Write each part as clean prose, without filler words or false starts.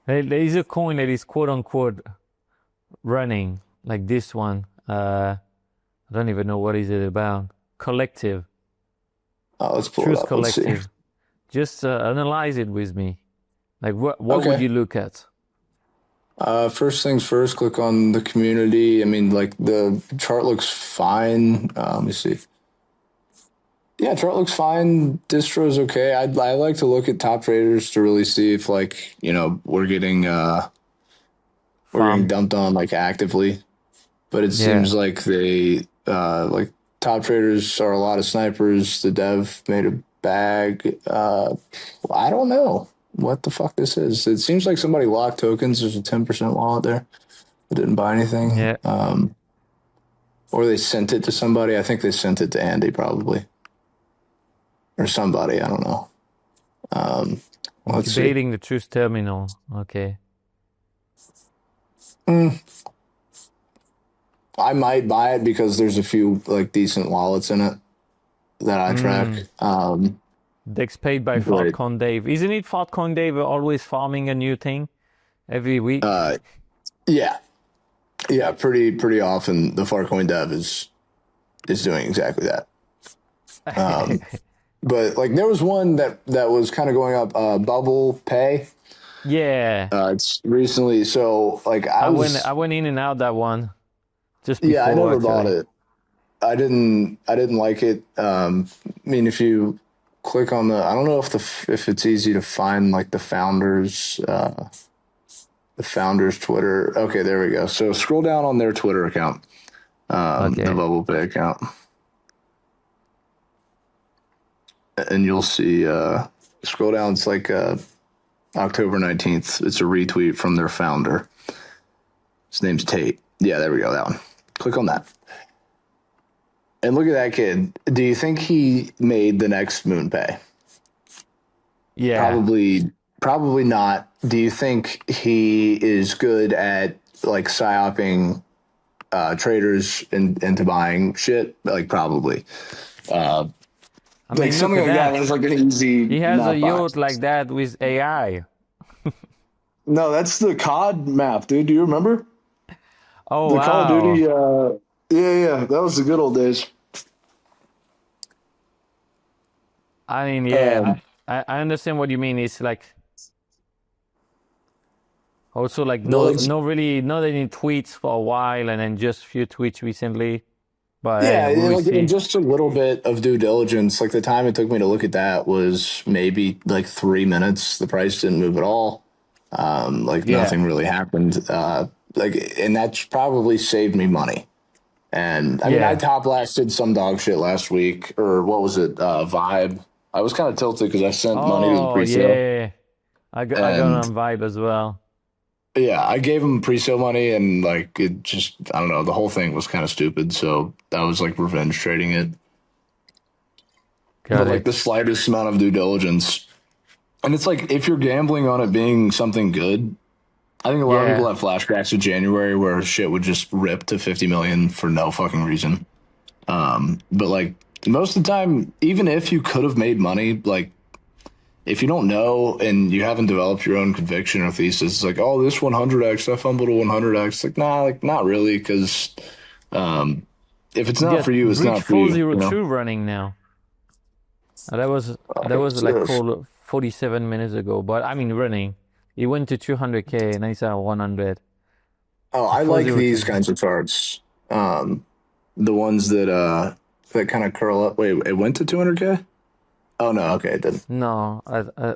There is a coin that is quote unquote running, like this one. I don't even know what is it about. Collective, Let's pull it Truth up. Let's see. Collective. Just analyze it with me. Like what would Okay. you look at? First things first, click on the community. I mean, like the chart looks fine. Let me see. Yeah, chart looks fine. Distro's okay. I like to look at top traders to really see if like, we're getting Farmed. dumped on like actively. But it Yeah. seems like they like top traders are a lot of snipers. The dev made a bag. I don't know what the fuck this is. It seems like somebody locked tokens. There's a 10% wallet there. I didn't buy anything. Yeah. Or they sent it to somebody. I think they sent it to Andy probably or somebody. I don't know. Um, let's see. Incubating the truth terminal. Okay. Mm, I might buy it because there's a few like decent wallets in it that I track. Mm. Dex paid by But Fartcon Dave. Isn't it Fartcon Dave always farming a new thing every week? uh, yeah, yeah, pretty often the Farcoin dev is doing exactly that. Um, but like there was one that was kind of going up. Bubble Pay. Yeah. It's recently. So like I went in and out that one just yeah, I before never bought actually. it. I didn't like it. I mean, if you click on I don't know if it's easy to find like the founders Twitter. Okay, there we go. So scroll down on their Twitter account, the Okay. Bubble Pay account, and you'll see. Scroll down. It's like October 19th. It's a retweet from their founder. His name's Tate. Yeah, there we go. That one. Click on that. And look at that kid. Do you think he made the next MoonPay? Yeah. Probably not. Do you think he is good at like psyoping traders into buying shit? Like probably. Uh, I like mean, look something at like that that. is like an easy He has a not buy. yacht like that with AI. No, that's the COD map, dude. Do you remember Oh the Call of wow. Duty? Yeah, that was the good old days. I mean, yeah, Um, I understand what you mean. It's like also like but like, no really not any tweets for a while and then just few tweets recently. But yeah, we will like in see. just a little bit of due diligence. Like the time it took me to look at that was maybe like 3 minutes. The price didn't move at all. Like Yeah. nothing really happened. And that's probably saved me money. And I mean, I Yeah. top lasted some dog shit last week, or what was it? Vibe. I was kind of tilted because I sent money to the Oh pre-sale, yeah. I got and on Vibe as well. yeah, I gave him pre-sale money, and like it just, I don't know, the whole thing was kind of stupid. So I was like revenge trading it, but Got like the it. slightest amount of due diligence, and it's like if you're gambling on it being something good, I think a lot of people Yeah. have flashbacks to January where shit would just rip to 50 million for no fucking reason. But like most of the time, even if you could have made money, like if you don't know and you haven't developed your own conviction or thesis, it's like, oh, this 100x, I fumbled a 100x. Like, nah, like not really, because um, if it's We not got for you, it's Bridge not for you. You know. 402 running now. That Okay, was so like this. called 47 minutes ago. But I mean running. It went to 200K and I saw 100. Oh, I like these 402. kinds of charts. The ones that kind of curl up. Wait, it went to 200K? Oh no, okay, it didn't. No,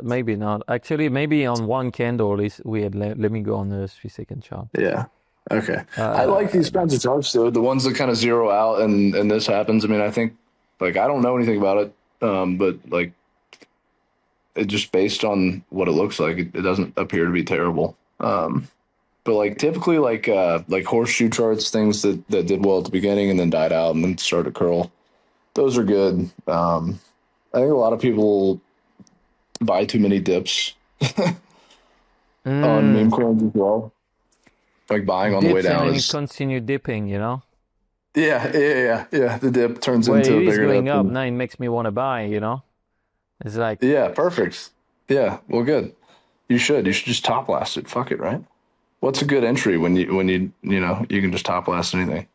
maybe not. Actually, maybe on one candle is weird. Let me go on the 3 second chart. Yeah. Okay. I like these Uh, kinds of charts though. The ones that kind of zero out and this happens. I mean, I think like I don't know anything about it, but like it just based on what it looks like, it doesn't appear to be terrible. But like typically like horseshoe charts, things that did well at the beginning and then died out and then started to curl. Those are good. I think a lot of people buy too many dips on meme mm, coins as well. Like buying on the way dips and down then it is continue dipping, you know? yeah. The dip turns Well, into it a is bigger going dip. up. And, Now it makes me want to buy, you know? It's like, yeah, perfect. Yeah, well, good. You should. You should just top blast it. Fuck it, right? What's a good entry when you can just top blast anything?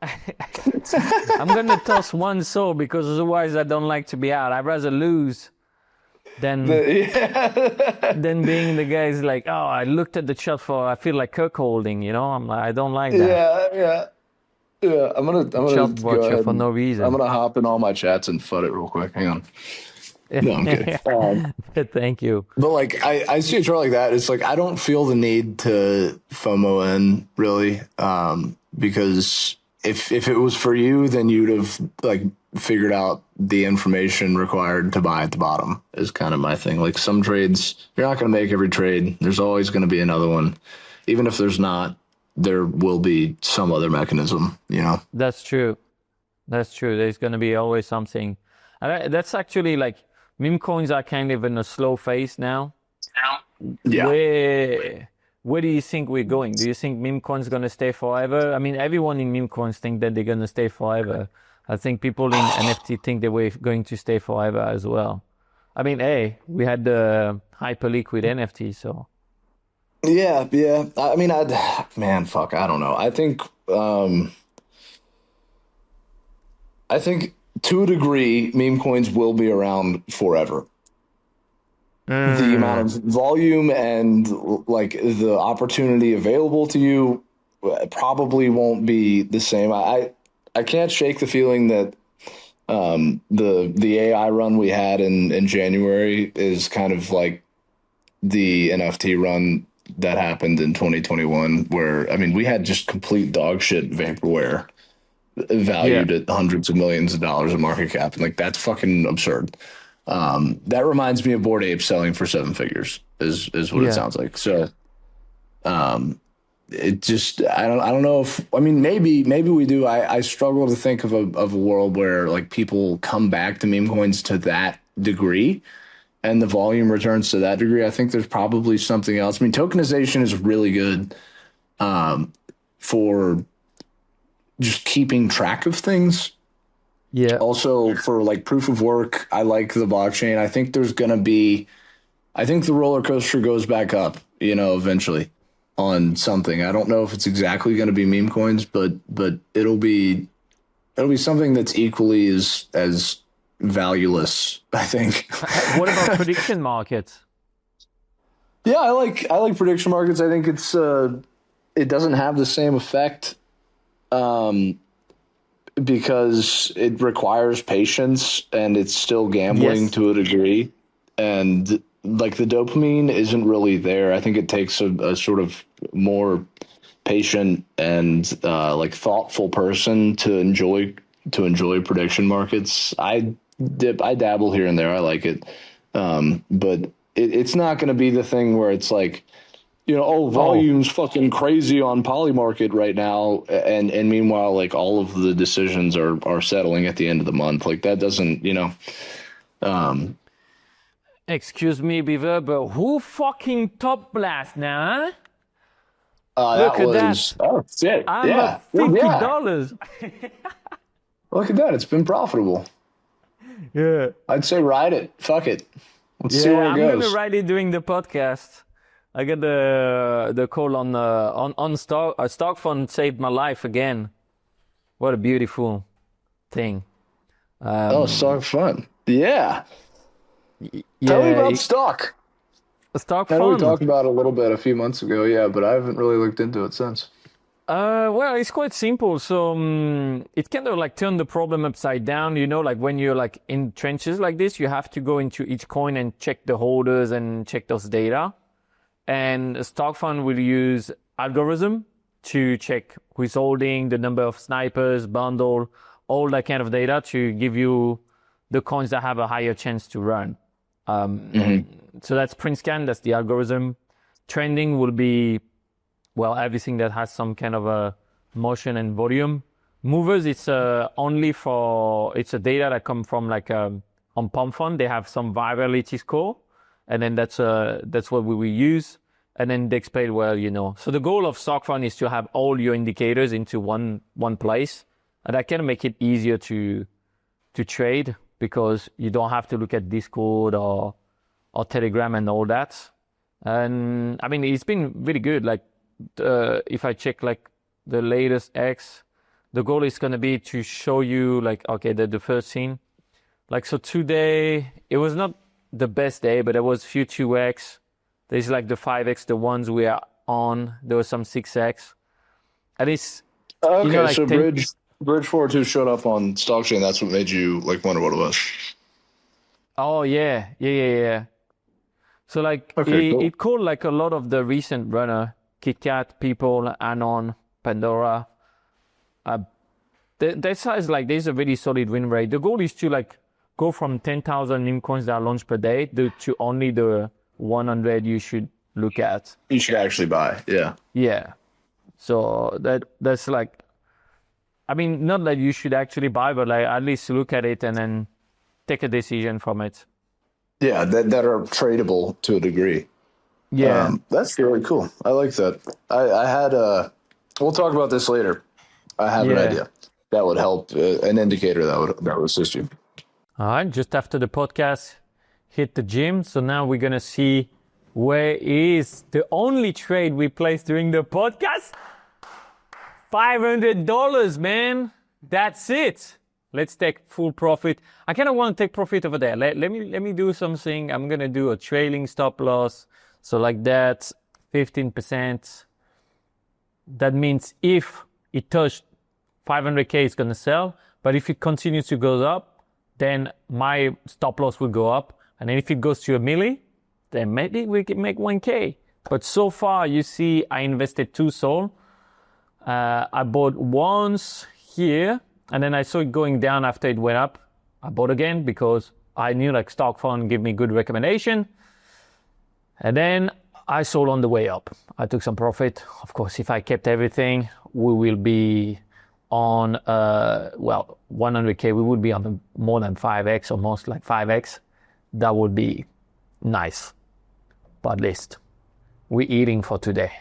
I'm gonna toss one so because otherwise I don't like to be out. I'd rather lose than Yeah. than being the guy's like, oh, I looked at the shot for I feel like Kirk holding, you know? I'm like, I don't like that. Yeah, yeah. Yeah. I'm gonna Shot go watcher ahead for and no I'm reason. gonna hop in all my chats and fud it real quick. Hang on. No, I'm kidding. Thank you. But like I see a chart like that. It's like I don't feel the need to FOMO in really, because if it was for you, then you'd have like figured out the information required to buy at the bottom. Is kind of my thing. Like some trades, you're not going to make every trade. There's always going to be another one, even if there's not. There will be some other mechanism. You know. That's true. That's true. There's gonna be always something. That's actually like meme coins are kind of in a slow phase now. Yeah. Where do you think we're going? Do you think meme coins gonna stay forever? I mean, everyone in meme coins think that they're gonna stay forever. I think people in NFT think they were going to stay forever as well. I mean, hey, we had the hyperliquid NFT, so Yeah, yeah. I mean, man, fuck, I don't know. I think to a degree, meme coins will be around forever. The amount of volume and like the opportunity available to you probably won't be the same. I can't shake the feeling that the AI run we had in January is kind of like the NFT run that happened in 2021, where I mean we had just complete dog shit vaporware yeah, valued at hundreds of millions of dollars of market cap, and like that's fucking absurd. That reminds me of Bored Ape selling for seven figures is what it yeah. sounds like. So it just I don't know if I mean maybe we do. I struggle to think of a world where like people come back to meme coins to that degree and the volume returns to that degree. I think there's probably something else. I mean, tokenization is really good for just keeping track of things. Yeah. Also, for like proof of work, I like the blockchain. I think there's going to be, I think the roller coaster goes back up, eventually on something. I don't know if it's exactly going to be meme coins, but it'll be something that's equally as valueless, I think. What about prediction markets? Yeah, I like prediction markets. I think it doesn't have the same effect because it requires patience and it's still gambling Yes. to a degree. And like the dopamine isn't really there. I think it takes a sort of more patient and like thoughtful person to enjoy prediction markets. I dabble here and there. I like it. But it's not going to be the thing where it's like, Oh, volume's fucking crazy on Polymarket right now, and meanwhile, like all of the decisions are settling at the end of the month. Like that doesn't, um, excuse me, Beaver, but who fucking top blast now, huh? that Look at was that. shit. I'm Yeah, up well, yeah. $50. Look at that. It's been profitable. Yeah. I'd say ride it. Fuck it. Let's see Yeah, where it I'm gonna goes. write it during the podcast. I got the call on stock. A stock fund saved my life again. What a beautiful thing. Oh, stock fun. Yeah. Tell me Yeah, about stock. a stock I know we fund. talked about it a little bit a few months ago, yeah, but I haven't really looked into it since. Well, it's quite simple. So it kind of like turn the problem upside down. Like when you're like in trenches like this, you have to go into each coin and check the holders and check those data. And a stock fund will use algorithm to check who's holding, the number of snipers, bundle, all that kind of data to give you the coins that have a higher chance to run. Mm-hmm. So that's print scan, that's the algorithm. Trending will be, well, everything that has some kind of a motion and volume. Movers, it's it's a data that come from like on Pump Fund. They have some virality score, and then that's what we will use. And then they explain, well, so the goal of stock fund is to have all your indicators into one place, and that can make it easier to trade because you don't have to look at Discord or Telegram and all that. And I mean, it's been really good. Like, if I check like the latest X, the goal is going to be to show you like, okay, the first scene. Like, so today, it was not the best day, but there was few 2X. There's like the 5X, the ones we are on. There was some 6X. And it's, Okay, like so 10. Bridge 4.2 showed up on Stockchain. That's what made you like wonder what it was. Oh, yeah. Yeah, yeah, yeah. So like Okay, cool. it called like a lot of the recent runner, KitKat, people, Anon, Pandora. Uh, that size, like there's a really solid win rate. The goal is to like go from 10,000 meme coins that are launched per day to only the 100 you should look at. You should actually buy. Yeah. Yeah. So that's like, I mean, not that you should actually buy, but like at least look at it and then take a decision from it. Yeah, that are tradable to a degree. Yeah. That's really cool. I like that. I had we'll talk about this later. I have an Yeah. idea that would help, an indicator that would assist you. All right. Just after the podcast, hit the gym. So now we're going to see where is the only trade we placed during the podcast. $500, man. That's it. Let's take full profit. I kind of want to take profit over there. Let me do something. I'm going to do a trailing stop loss. So like that, 15%. That means if it touched 500K, it's going to sell. But if it continues to go up, then my stop loss will go up. And then if it goes to a milli, then maybe we can make 1K. But so far, you see, I invested 2 SOL. I bought once here, and then I saw it going down after it went up. I bought again because I knew like Stock Fund gave me good recommendation. And then I sold on the way up. I took some profit. Of course, if I kept everything, we will be on, 100K. We would be on more than 5X, almost like 5X. That would be nice. But at least we're eating for today.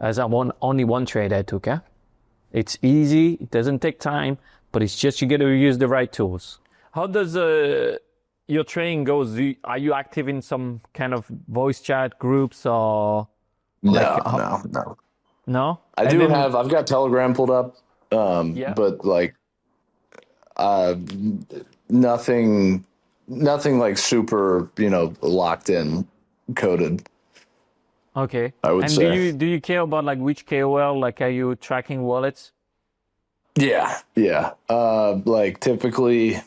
As I want only one trade I took, eh? It's easy, it doesn't take time, but it's just you got to use the right tools. How does your trading goes? Are you active in some kind of voice chat groups or No. no? I've got Telegram pulled up, Yeah. but like uh, nothing like super, locked in coded, Okay. I would And say. do you care about like which KOL? Like, are you tracking wallets? Yeah, yeah. Like typically,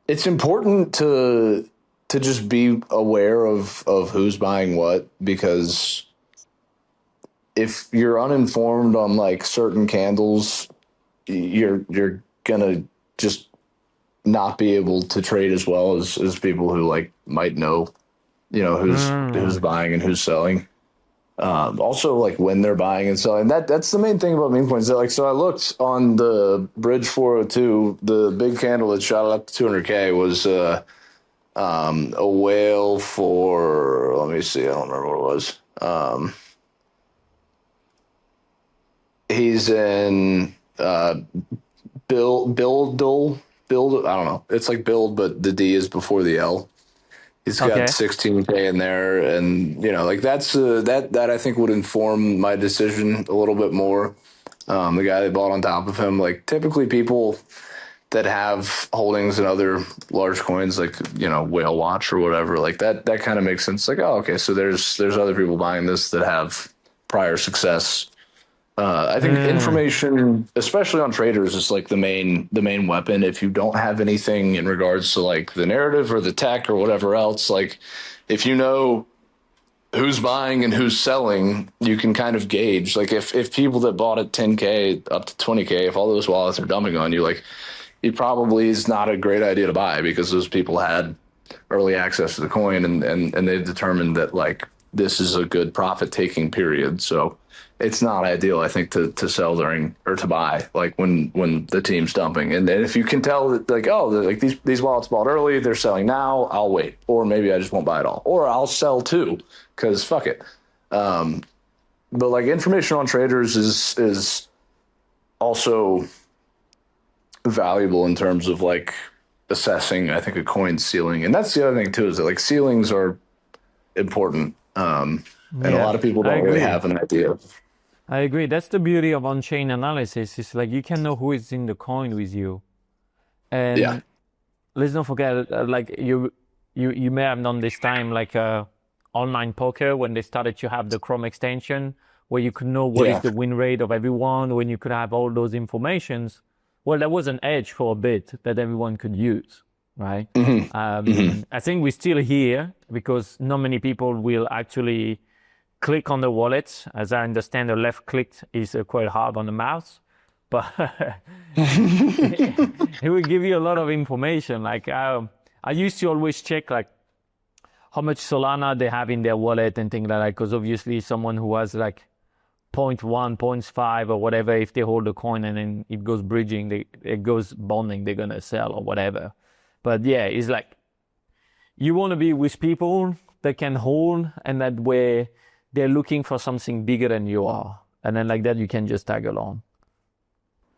it's important to just be aware of who's buying what, because if you're uninformed on like certain candles, you're gonna just not be able to trade as well as people who like might know, who's buying and who's selling. Also, like when they're buying and selling, that's the main thing about meme coins. Like, so I looked on the Bridge 402, the big candle that shot up to 200K was a whale for, let me see, I don't remember what it was. He's in build. I don't know. It's like build, but the D is before the L. He's got Okay. 16K in there, and like that's that I think would inform my decision a little bit more. The guy that bought on top of him, like typically people that have holdings in other large coins, like Whale Watch or whatever, like that kind of makes sense. Like, oh, okay, so there's other people buying this that have prior success. I think information, especially on traders, is like the main weapon. If you don't have anything in regards to like the narrative or the tech or whatever else, like if you know who's buying and who's selling, you can kind of gauge. Like if people that bought at 10K up to 20K, if all those wallets are dumping on you, like it probably is not a great idea to buy, because those people had early access to the coin and they've determined that like this is a good profit taking period. So it's not ideal, I think, to sell during or to buy like when the team's dumping. And then if you can tell that like, oh, like these wallets bought early, they're selling now, I'll wait, or maybe I just won't buy it all, or I'll sell too, because fuck it. But like information on traders is also valuable in terms of like assessing, I think, a coin's ceiling. And that's the other thing too, is that like ceilings are, important. And a Yeah, lot of people I don't really agree. have an idea. I agree. That's the beauty of on-chain analysis. It's like you can know who is in the coin with you. Yeah. And let's not forget, like you may have known this time, like online poker when they started to have the Chrome extension, where you could know what is Yeah. the win rate of everyone, when you could have all those informations. Well, that was an edge for a bit that everyone could use, right? Hmm. Hmm. I think we're still here because not many people will actually click on the wallet. As I understand, the left click is quite hard on the mouse, but it will give you a lot of information. Like I used to always check like how much Solana they have in their wallet and things like that, because obviously someone who has like point 0.1, point 0.5 or whatever, if they hold a coin and then it goes bridging, it goes bonding, they're gonna sell or whatever. But yeah, it's like you want to be with people that can hold and that where they're looking for something bigger than you are. And then like that, you can just tag along.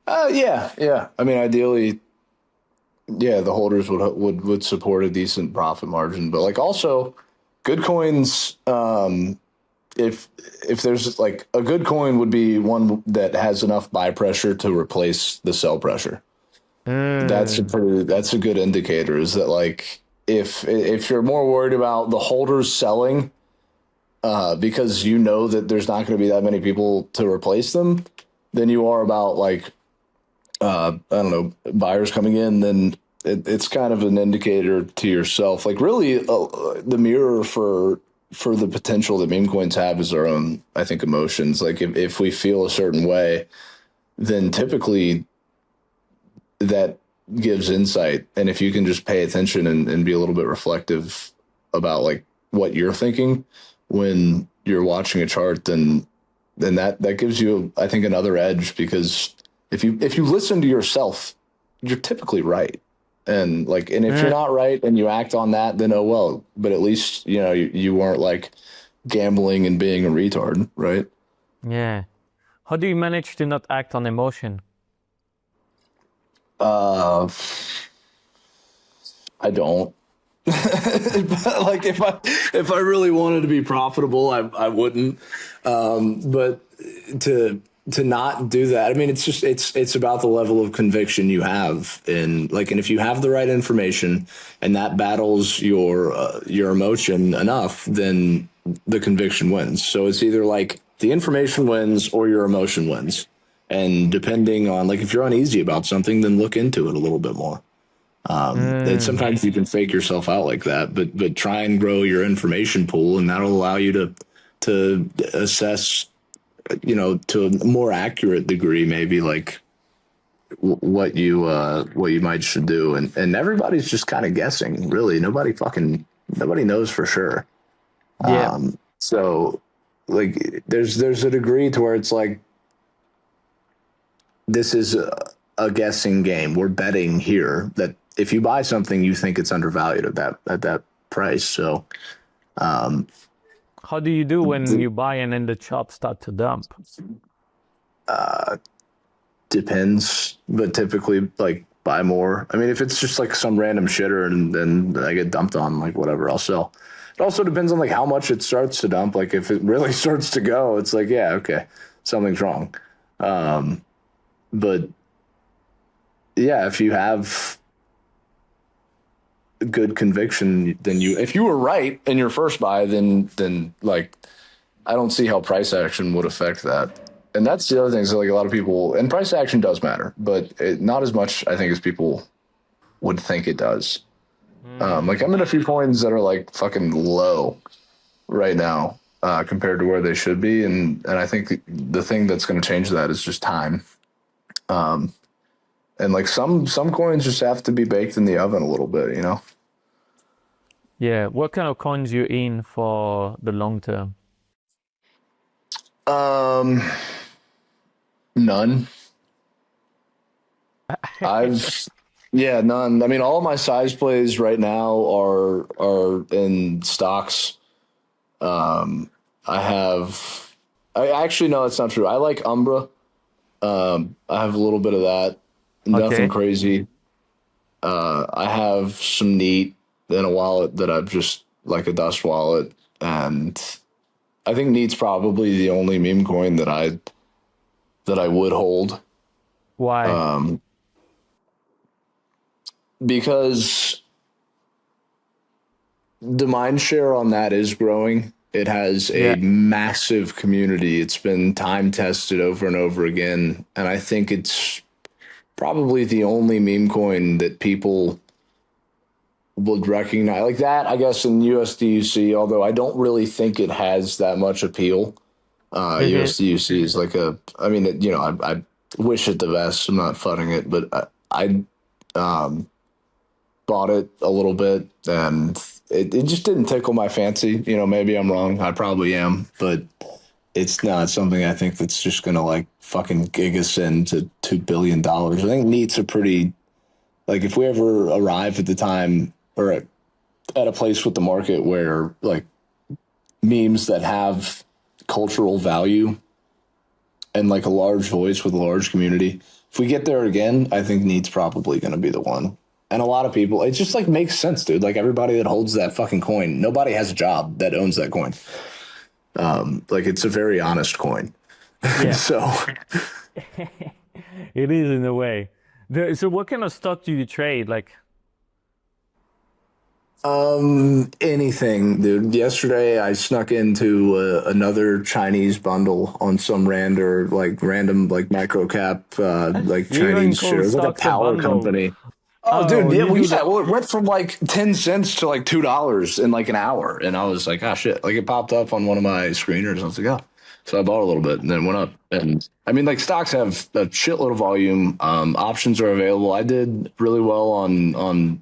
Yeah, yeah. I mean, ideally, yeah, the holders would support a decent profit margin, but like also good coins. If there's like a good coin would be one that has enough buy pressure to replace the sell pressure. Mm. That's a good indicator. Is that like if you're more worried about the holders selling because you know that there's not going to be that many people to replace them, than you are about like I don't know, buyers coming in, then it's kind of an indicator to yourself. Like really, the mirror for the potential that meme coins have is our own, I think, emotions. Like if we feel a certain way, then typically that gives insight. And if you can just pay attention and be a little bit reflective about like what you're thinking when you're watching a chart, then that gives you, I think, another edge because if you listen to yourself, you're typically right. And if you're Yeah. not right and you act on that, then oh well. But at least you weren't like gambling and being a retard, right? Yeah. How do you manage to not act on emotion? Uh, I don't. But like if I really wanted to be profitable, I wouldn't. But to not do that, I mean, it's about the level of conviction you have and if you have the right information and that battles your emotion enough, then the conviction wins. So it's either like the information wins or your emotion wins. And depending on like if you're uneasy about something, then look into it a little bit more. And Mm. sometimes you can fake yourself out like that, but try and grow your information pool, and that'll allow you to assess, to a more accurate degree, maybe like what you might should do, and everybody's just kind of guessing. Really, nobody knows for sure. Yeah. So like there's a degree to where it's like this is a guessing game. We're betting here that if you buy something, you think it's undervalued at that price. So How do you do when you buy and then the chops start to dump? depends, but typically like buy more. I mean, if it's just like some random shitter and then I get dumped on, like whatever, I'll sell. It also depends on like how much it starts to dump. Like if it really starts to go, it's like, yeah, okay, something's wrong. But yeah, if you have good conviction, then if you were right in your first buy, then like I don't see how price action would affect that. And that's the other thing. So like a lot of people, and price action does matter, but not as much I think as people would think it does. Like Mm. I'm in a few coins that are like fucking low right now compared to where they should be, and I think the thing that's going to change that is just time. And like some coins just have to be baked in the oven a little bit, you know. Yeah. What kind of coins you in for the long term? Um, None. I've Yeah, none. I mean, all of my size plays right now are in stocks. I have. I actually no, that's not true. I like Umbra. I have a little bit of that. Nothing Okay. crazy. I have some neat in a wallet that I've just like a dust wallet. and I think Neat's probably the only meme coin that I would hold, Why? because the mind share on that is growing. It has a Yeah. massive community. It's been time tested over and over again, and I think it's probably the only meme coin that people would recognize like that. I guess in USDUC, although I don't really think it has that much appeal. Mm-hmm. USDUC is like a. I mean, I wish it the best. I'm not fudding it, but I bought it a little bit, and it just didn't tickle my fancy. Maybe I'm wrong. I probably am, but it's not something I think that's just gonna like fucking gig us into $2 billion. I think Neat's a pretty like if we ever arrive at the time or at a place with the market where like memes that have cultural value and like a large voice with a large community. If we get there again, I think Neat's probably going to be the one. And a lot of people, it just like makes sense, dude. Like everybody that holds that fucking coin, nobody has a job that owns that coin. Like it's a very honest coin. Yeah. So It is in a way. So what kind of stock do you trade? Like, anything, dude. Yesterday I snuck into another Chinese bundle on some random like micro cap like you even Chinese call shares, like a stocks a power bundle. company. Oh, Oh, dude, yeah, you we do said that. well, it went from like 10 cents to like $2 in like an hour, and I was like, ah, shit! Like it popped up on one of my screeners, and I was like, oh, so I bought a little bit, and then went up. And I mean, like stocks have a shitload of volume. Options are available. I did really well on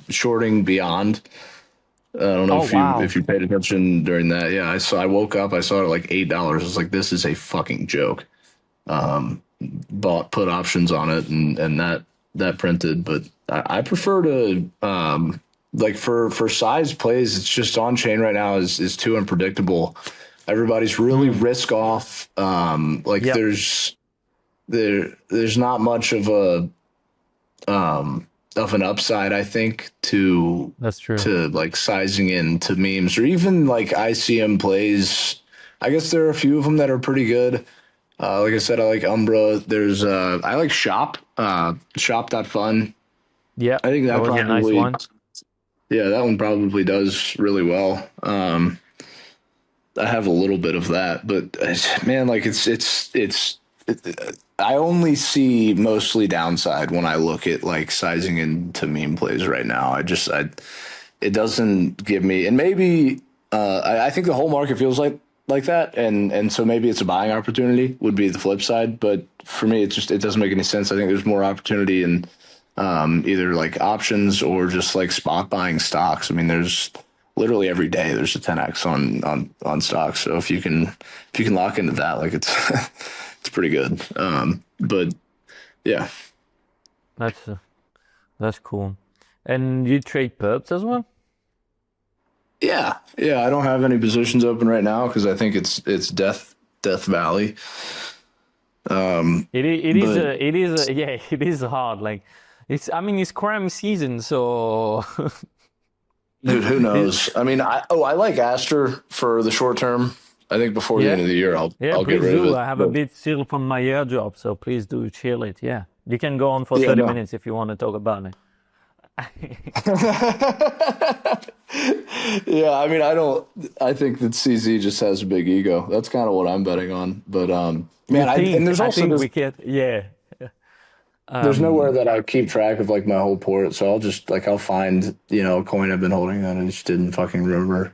shorting Beyond. I don't know Oh, if you wow. paid attention during that. Yeah, I saw. I woke up. I saw it at like $8. I was like, this is a fucking joke. Put options on it, and that printed. But I prefer to like for size plays. It's just on chain right now is too unpredictable. Everybody's really Mm. risk off. Like Yep, there's not much of an upside, I think, that's true. to like sizing into memes or even like ICM plays. I guess there are a few of them that are pretty good. Like I said, I like Umbra. I like Shop.fun. Yep, I think that that was a nice probably, one. yeah, that one probably does really well. I have a little bit of that, but man, like I only see mostly downside when I look at like sizing into meme plays right now. It doesn't give me, and maybe I think the whole market feels like that, and so maybe it's a buying opportunity would be the flip side. But for me, it doesn't make any sense. I think there's more opportunity in either like options or just like spot buying stocks. I mean, there's literally every day there's a 10x on stocks. So if you can lock into that, like it's it's pretty good. But yeah, That's uh, that's cool. And you trade perps as well? yeah. I don't have any positions open right now because I think it's Death Valley. But Yeah, it is hard. Like, I mean, it's crime season, so dude, who it, knows? I mean, I like Aster for the short term. I think before the end yeah, of the year, yeah, I'll get please rid of do. it. I have a But bit still from my year job, so please do chill it. Yeah, you can go on for yeah, 30 no. minutes if you want to talk about it. Yeah, I mean, I don't. I think that CZ just has a big ego. That's kind of what I'm betting on. But You man, think? there's I also think this. we can. Yeah. There's nowhere Um. that I keep track of like my whole port, so I'll just like I'll find a coin I've been holding that I just didn't fucking remember.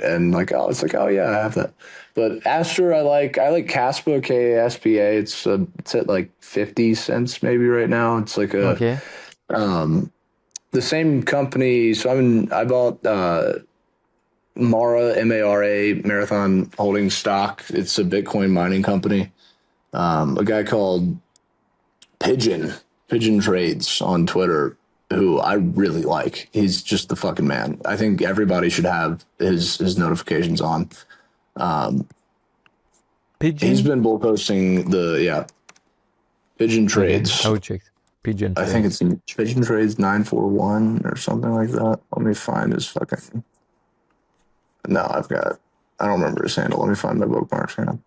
And like it's like oh yeah I have that. But Aster I like Caspa KASPA. It's at like 50 cents maybe right now. It's like a Okay. um the same company. So I bought Mara Marathon Holding stock. It's a Bitcoin mining company. A guy called Pigeon Pigeon Trades on Twitter, who I really like. He's just the fucking man. I think everybody should have his notifications on. He's Pigeon. been bull posting Pigeon Okay, I Trades. will check. Pigeon I think trades. it's Pigeon Trades 941 or something like that. Let me find his fucking. No, I don't remember his handle. Let me find my bookmarks. Hang on.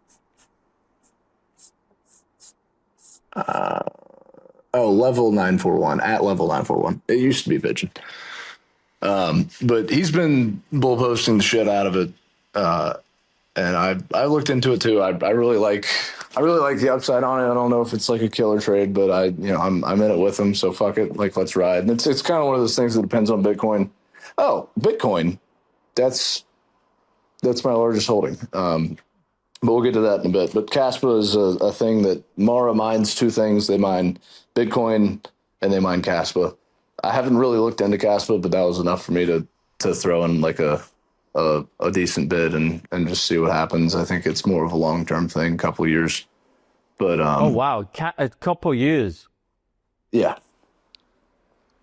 Oh, level 941 at level 941. It used to be Pigeon. But he's been bull posting the shit out of it. And I looked into it too. I really like the upside on it. I don't know if it's like a killer trade, but I'm in it with him. So fuck it. Like, let's ride. And it's kind of one of those things that depends on Bitcoin. Oh, Bitcoin. That's my largest holding. But we'll get to that in a bit. But Caspa is a thing that Mara mines two things. They mine Bitcoin and they mine Caspa. I haven't really looked into Caspa, but that was enough for me to throw in like a decent bid and just see what happens. I think it's more of a long term thing, couple of years. But Oh wow, a couple years. yeah,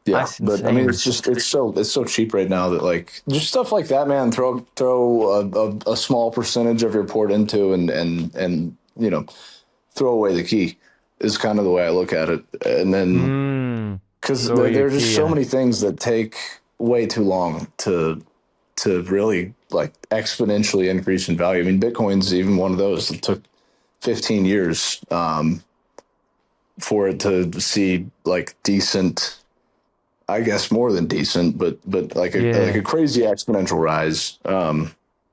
yeah. That's But I mean, insane. it's so cheap right now that like just stuff like that, man. Throw a small percentage of your port into and throw away the key is kind of the way I look at it. And then Mm. because So there you are just so yeah. many things that take way too long to really like exponentially increase in value. I mean, Bitcoin's even one of those. It took 15 years for it to see like decent, I guess more than decent, but like a Yeah. crazy exponential rise.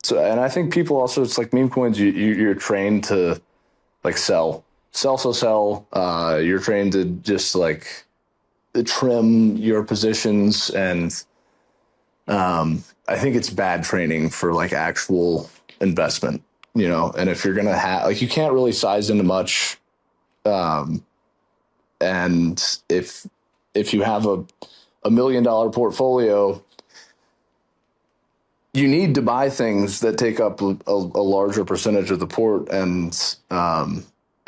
So and I think people also it's like meme coins. You're trained to like sell. You're trained to just like trim your positions and I think it's bad training for like actual investment, and if you're going to have like, you can't really size into much. And if you have a $1 million portfolio, you need to buy things that take up a larger percentage of the port. And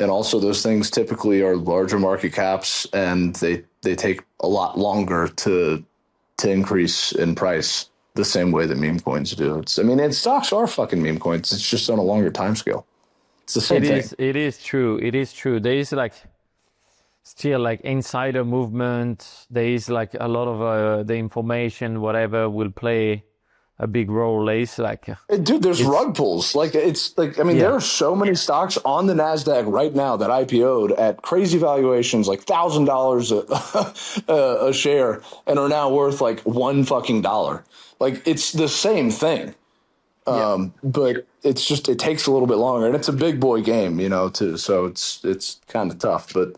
also those things typically are larger market caps and they take a lot longer to increase in price the same way that meme coins do. And stocks are fucking meme coins. It's just on a longer time scale. It's the same thing. It is true. It is true. There is like still like insider movement. There is like a lot of the information, whatever, will play a big role. It's like Dude, there's it's rug pulls. Like it's like there yeah, are so many stocks on the Nasdaq right now that IPO'd at crazy valuations, like $1,000 a share, and are now worth like one fucking dollar. Like it's the same thing, yeah. but it takes a little bit longer, and it's a big boy game, too. So it's kind of tough, but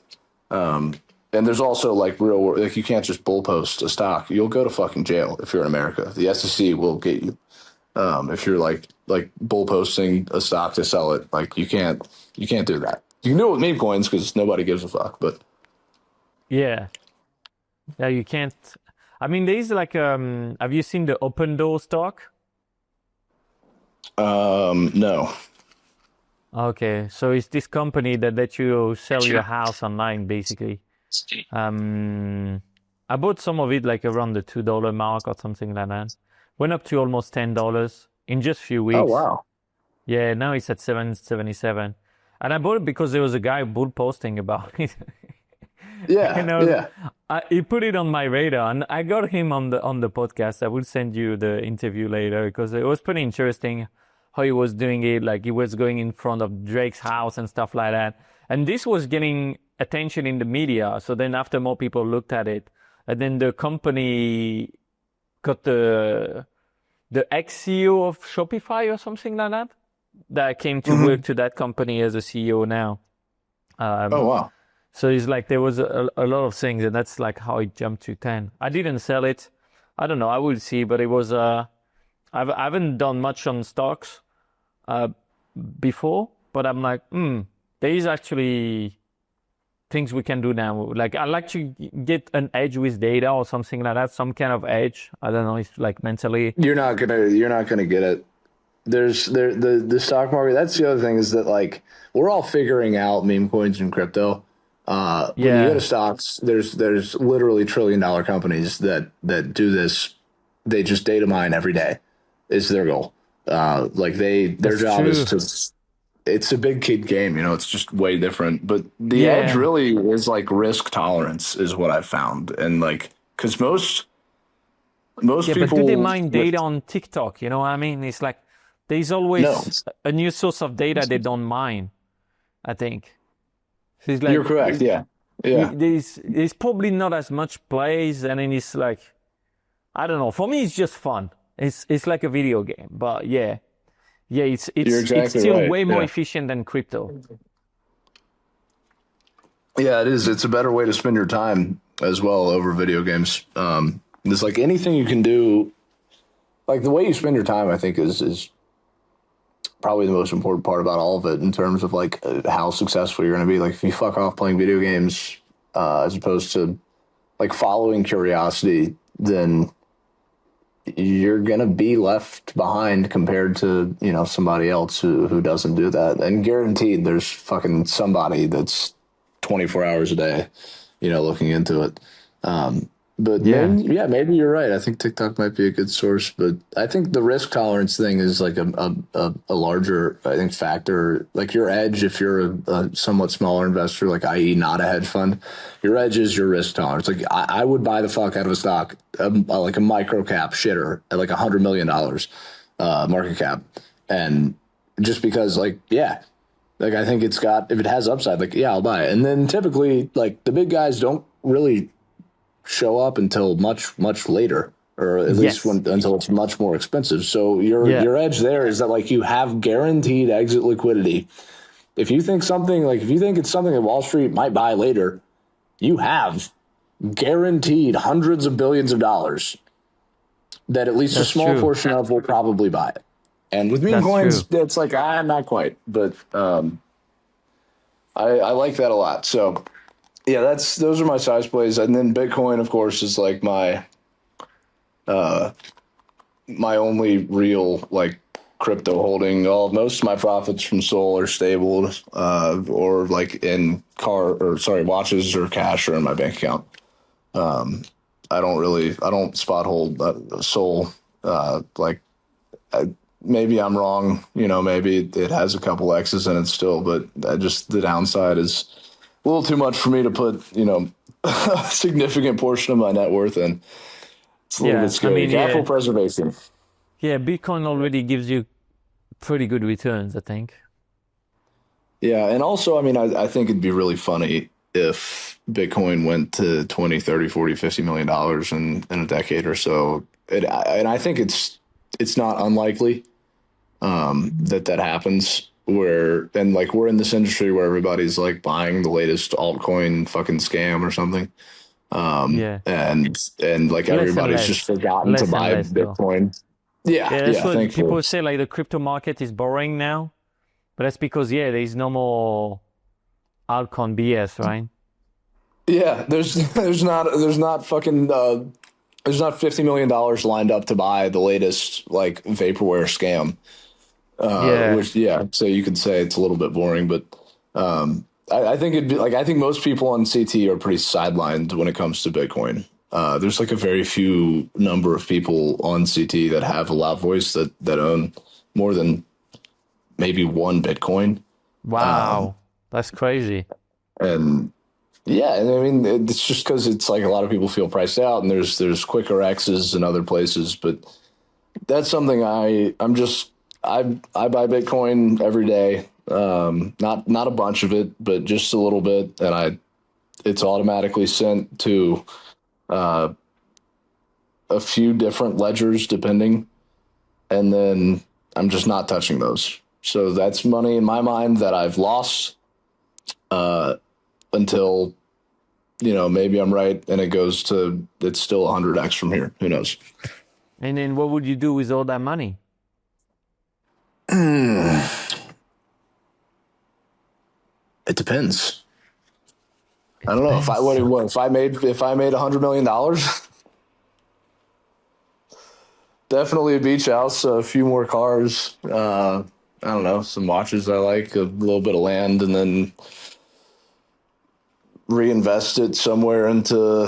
and there's also like like you can't just bull post a stock. You'll go to fucking jail if you're in America. The SEC will get you. If you're like bull posting a stock to sell it, like you can't do that. You can do it with meme coins because nobody gives a fuck. But Yeah. Yeah, you can't. I mean, there is like have you seen the open door stock? no. Okay, so it's this company that lets you sell your house online, basically. Um, I bought some of it like around the $2 mark or something like that. Went up to almost $10 in just a few Oh weeks. wow. Yeah, now it's at 777. And I bought it because there was a guy bull posting about it. Yeah, And yeah. he put it on my radar, and I got him on the podcast. I will send you the interview later because it was pretty interesting how he was doing it. Like he was going in front of Drake's house and stuff like that. And this was getting attention in the media. So then after more people looked at it, and then the company got the ex-CEO of Shopify or something like that that came to work Hmm. to that company as a CEO now. Oh Um, wow. so it's like there was a lot of things, and that's like how it jumped to 10. I didn't sell it. I don't know. I will see, but it was I haven't done much on stocks uh before, but I'm like, there is actually things we can do now. Like I like to get an edge with data or something like that, some kind of edge. I don't know, it's like mentally. You're not gonna get it. The stock market. That's the other thing is that like we're all figuring out meme coins and crypto. When you go to Yeah, stocks, there's literally $1 trillion companies that do this. They just data mine every day is their goal. Like their that's job is true. to. It's a big kid game, It's just way different. But the edge Yeah. really is like risk tolerance is what I've found, and like because most Most Yeah, but do they people mine with data on TikTok? You know what I mean? It's like there's no, always a new source of data they don't mine, I think. So it's you're like correct. Yeah. Yeah. there's probably not as much plays, and then it's like I don't know. For me, it's just fun. It's like a video game, but yeah, yeah, You're it's exactly still right. way more Yeah. efficient than crypto. Yeah, it is. It's a better way to spend your time as well over video games. It's like anything you can do, like the way you spend your time, I think is probably the most important part about all of it in terms of like how successful you're going to be. Like if you fuck off playing video games, as opposed to like following curiosity, then you're gonna be left behind compared to somebody else who doesn't do that. And guaranteed, there's fucking somebody that's 24 hours a day, looking into it. But Yeah, maybe, yeah, maybe you're right. I think TikTok might be a good source, but I think the risk tolerance thing is like a larger, I think, factor. Like your edge, if you're a somewhat smaller investor, like i.e. not a hedge fund, your edge is your risk tolerance. Like I would buy the fuck out of a stock, like a micro cap shitter at like $100 million market cap, and just because, like, yeah. Like I think if it has upside, like yeah, I'll buy it. And then typically, like the big guys don't really show up until much later, or at least yes, until it's much more expensive. So your yeah, your edge there is that like you have guaranteed exit liquidity. If you think it's something that Wall Street might buy later, you have guaranteed hundreds of billions of dollars that at least a that's small true. portion of will probably buy it. And with meme That's coins, true. it's like not quite, but I like that a lot. So yeah, those are my size plays, and then Bitcoin, of course, is like my only real like crypto holding. Most of my profits from Sol are stable, or like in watches or cash or in my bank account. I don't spot hold Sol. Like maybe I'm wrong, maybe it has a couple X's in it still, but the downside is a little too much for me to put, a significant portion of my net worth in. It's a little bit Yeah, I scary. mean, Capital yeah, preservation. yeah. Bitcoin already gives you pretty good returns, I think. Yeah. And also, I mean, I think it'd be really funny if Bitcoin went to 20, 30, 40, $50 million in a decade or so. And I think it's not unlikely that happens and like we're in this industry where everybody's like buying the latest altcoin fucking scam or something. Yeah, And like less and everybody's just less, forgotten to less and buy less, though. Bitcoin. Yeah, Yeah, that's yeah, what thankfully. people say. Like the crypto market is boring now, but that's because yeah, there's no more altcoin BS, right? Yeah, there's not $50 million lined up to buy the latest like vaporware scam. Yeah, Which yeah, so you could say it's a little bit boring, but I think it'd be like I think most people on CT are pretty sidelined when it comes to Bitcoin. There's like a very few number of people on CT that have a loud voice that own more than maybe one Bitcoin. wow, that's crazy. And yeah, and I mean it's just because it's like a lot of people feel priced out, and there's quicker X's in other places, but that's something I buy Bitcoin every day. Not a bunch of it, but just a little bit, and it's automatically sent to uh, a few different ledgers depending, and then I'm just not touching those. So that's money in my mind that I've lost until maybe I'm right and it's still 100x from here. Who knows? And then what would you do with all that money? It depends. It I don't know depends. if I made $100 million. Definitely a beach house, a few more cars. I don't know, some watches I like, a little bit of land, and then reinvest it somewhere into.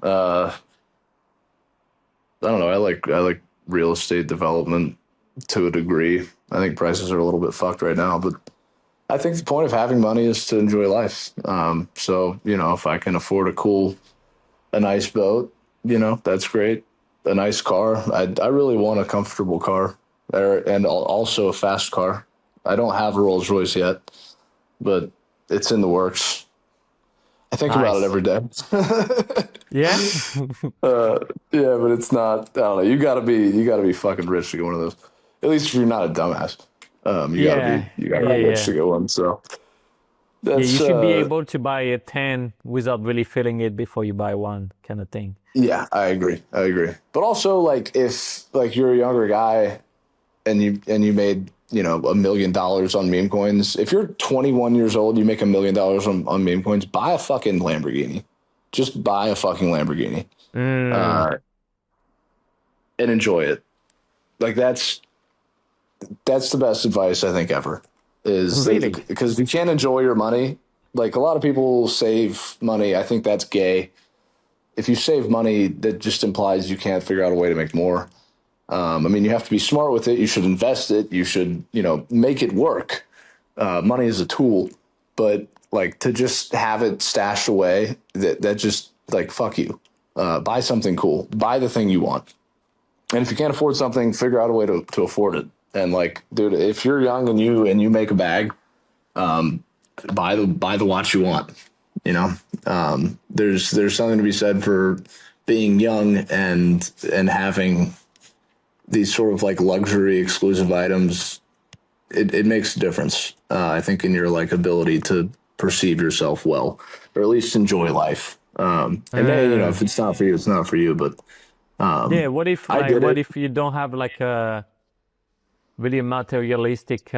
I don't know. I like real estate development to a degree. I think prices are a little bit fucked right now, but I think the point of having money is to enjoy life. So if I can afford a nice boat, that's great. a nice car. I really want a comfortable car, and also a fast car. I don't have a Rolls Royce yet, but it's in the works. I think about it Nice. every day. Yeah. Yeah, but it's not. I don't know. You gotta be fucking rich to get one of those. At least if you're not a dumbass, Yeah. you gotta Yeah. be rich Yeah. to get one. So Yeah. You that's should be able to buy a 10 without really feeling it before you buy one, kind of thing. yeah, I agree. I agree. But also, like, if like you're a younger guy and you made $1 million on meme coins. If you're 21 years old, you make $1 million on meme coins. Buy a fucking Lamborghini. Just buy a fucking Lamborghini Mm, uh, and enjoy it. Like that's the best advice I think ever. Is really? because you can't enjoy your money. Like a lot of people save money. I think that's gay. If you save money, that just implies you can't figure out a way to make more. I mean, you have to be smart with it. You should invest it. You should, make it work. Money is a tool, but like to just have it stashed away, that just like fuck you. Buy something cool. Buy the thing you want. And if you can't afford something, figure out a way to afford it. And like, dude, if you're young and you make a bag, buy the watch you want. There's something to be said for being young and having these sort of like luxury exclusive items. It makes a difference, I think, in your like ability to perceive yourself well, or at least enjoy life. And then, Uh, if it's not for you, it's not for you. But yeah. What if I like did what it. if you don't have like a really materialistic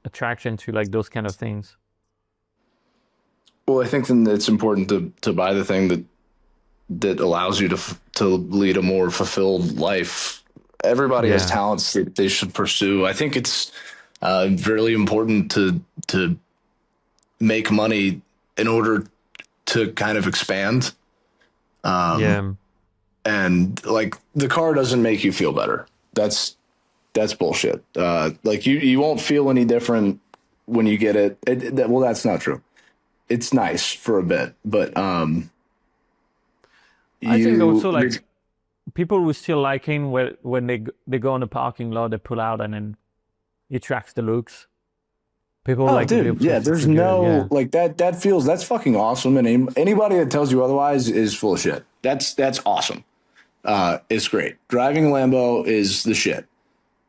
attraction to like those kind of things? Well, I think then it's important to buy the thing that allows you to lead a more fulfilled life. Everybody has Yeah. talents that they should pursue. I think it's really important to make money in order to kind of expand. Yeah. And like the car doesn't make you feel better. That's bullshit. Like you won't feel any different when you get it. Well, that's not true. It's nice for a bit, but I think you also like people will still liking when they go on the parking lot, they pull out and then it tracks the looks. People oh, like to be dude, yeah. obsessed with There's figures. no Yeah. like that. That's fucking awesome. And anybody that tells you otherwise is full of shit. That's awesome. It's great. Driving a Lambo is the shit.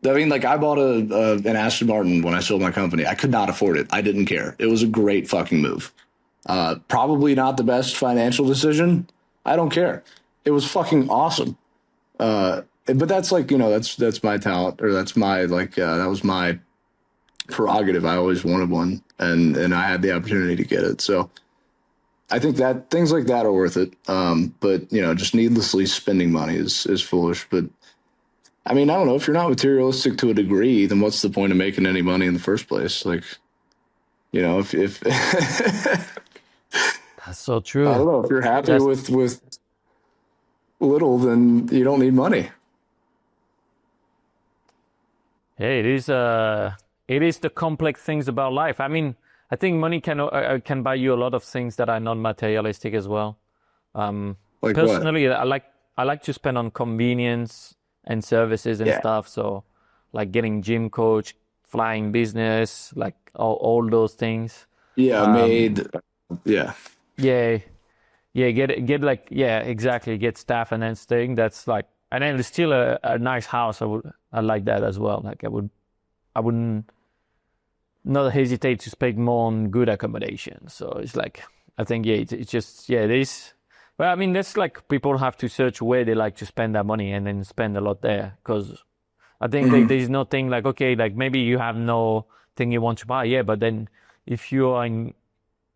I mean, like I bought an Aston Martin when I sold my company. I could not afford it. I didn't care. It was a great fucking move. Probably not the best financial decision. I don't care. It was fucking awesome. But that's like that's my talent, or that's my like that was my prerogative. I always wanted one, and I had the opportunity to get it. So I think that things like that are worth it. But just needlessly spending money is foolish. But I mean, I don't know, if you're not materialistic to a degree, then what's the point of making any money in the first place? Like, if That's so I true. don't know, if you're happy That's with little, then you don't need money. Hey, it is the complex things about life. I mean, I think money can buy you a lot of things that are not materialistic as well. Um, Like what? Personally, I like to spend on convenience and services and Yeah. stuff. So, like getting gym coach, flying business, like all those things. Yeah, Um, made. Yeah. yeah, yeah, get like yeah, exactly. Get staff and then staying. That's like, and then it's still a nice house. I like that as well. Like I wouldn't not hesitate to spend more on good accommodation. So it's like I think yeah, it's just yeah, there's. Well, I mean, that's like people have to search where they like to spend their money and then spend a lot there. Because I think Mhm. there's no thing like okay, like maybe you have no thing you want to buy, yeah, but then if you are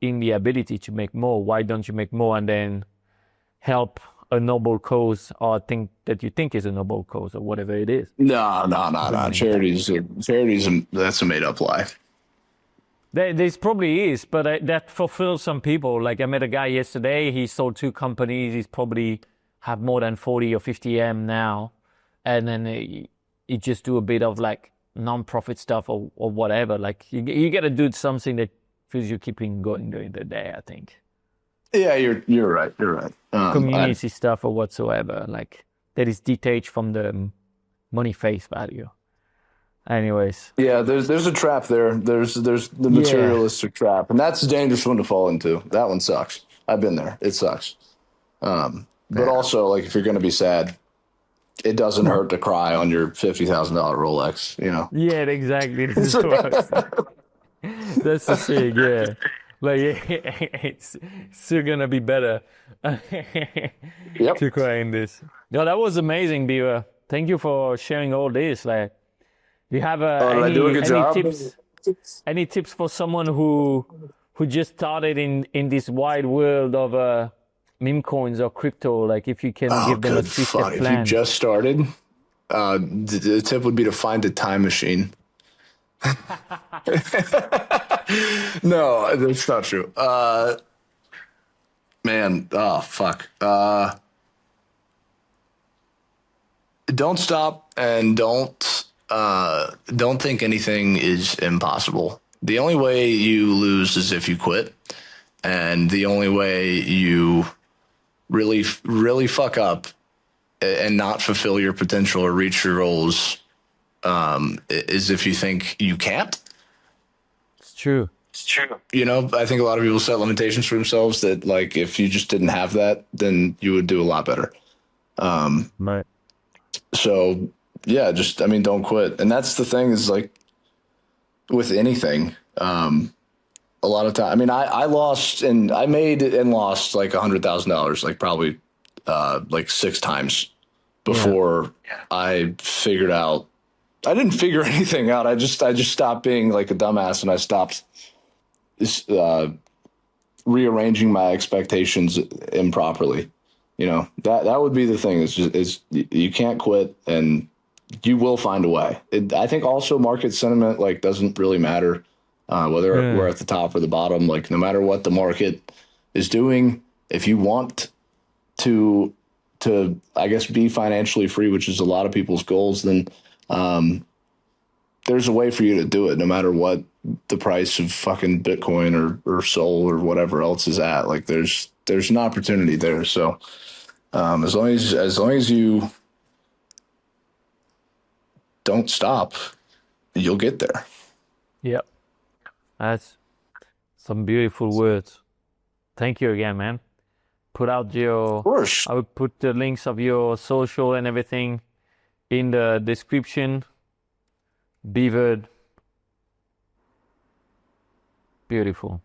in the ability to make more, why don't you make more and then help a noble cause or a thing that you think is a noble cause or whatever it is, No, no, no, bring no. an impact. Charities. That's a made up lie. There's probably is, but that fulfills some people. Like I met a guy yesterday. He sold two companies. He's probably have more than 40 or 50 M now, and then he just do a bit of like non-profit stuff or whatever. Like you got to do something that feels you keeping going during the day. I think. Yeah, you're right. You're right. community stuff or whatsoever, like that is detached from the money face value. Anyways, Yeah, there's a trap there. There's the yeah, materialistic trap, and that's a dangerous one to fall into. That one sucks. I've been there. It sucks. But yeah, also, like, if you're gonna be sad, it doesn't hurt to cry on your $50,000 Rolex. You know. yeah, exactly. This is what I was saying. That's the thing, yeah. Like it's still gonna be better Yep. to cry in this. No, that was amazing, Beaver. Thank you for sharing all this. Like, do you have Oh, did I do a good any job? tips? Any tips for someone who just started in this wide world of meme coins or crypto? Like, if you can Oh, give them a good three-step fuck. If you plan. just started, the tip would be to find a time machine. No, that's not true. Man, oh fuck. Don't stop and don't think anything is impossible. The only way you lose is if you quit, and the only way you really fuck up and not fulfill your potential or reach your goals is if you think you can't. It's true. It's true. You know, I think a lot of people set limitations for themselves that, like, if you just didn't have that, then you would do a lot better. Right. So, yeah, just, I mean, don't quit. And that's the thing is, like, with anything, a lot of time. I mean, I lost and I made and lost like $100,000, like probably like 6 times Yeah. before I figured out. I didn't figure anything out. I just stopped being like a dumbass and I stopped uh, rearranging my expectations improperly. You know, that would be the thing is you can't quit and you will find a way. I think also market sentiment like doesn't really matter whether we're Yeah. at the top or the bottom. Like no matter what the market is doing, if you want to I guess be financially free, which is a lot of people's goals, then there's a way for you to do it, no matter what the price of fucking Bitcoin or Sol or whatever else is at. Like there's an opportunity there. So as long as you don't stop, you'll get there. Yep. That's some beautiful words. Thank you again, man. Put out Of your, course. I will put the links of your social and everything in the description. Beaver, beautiful.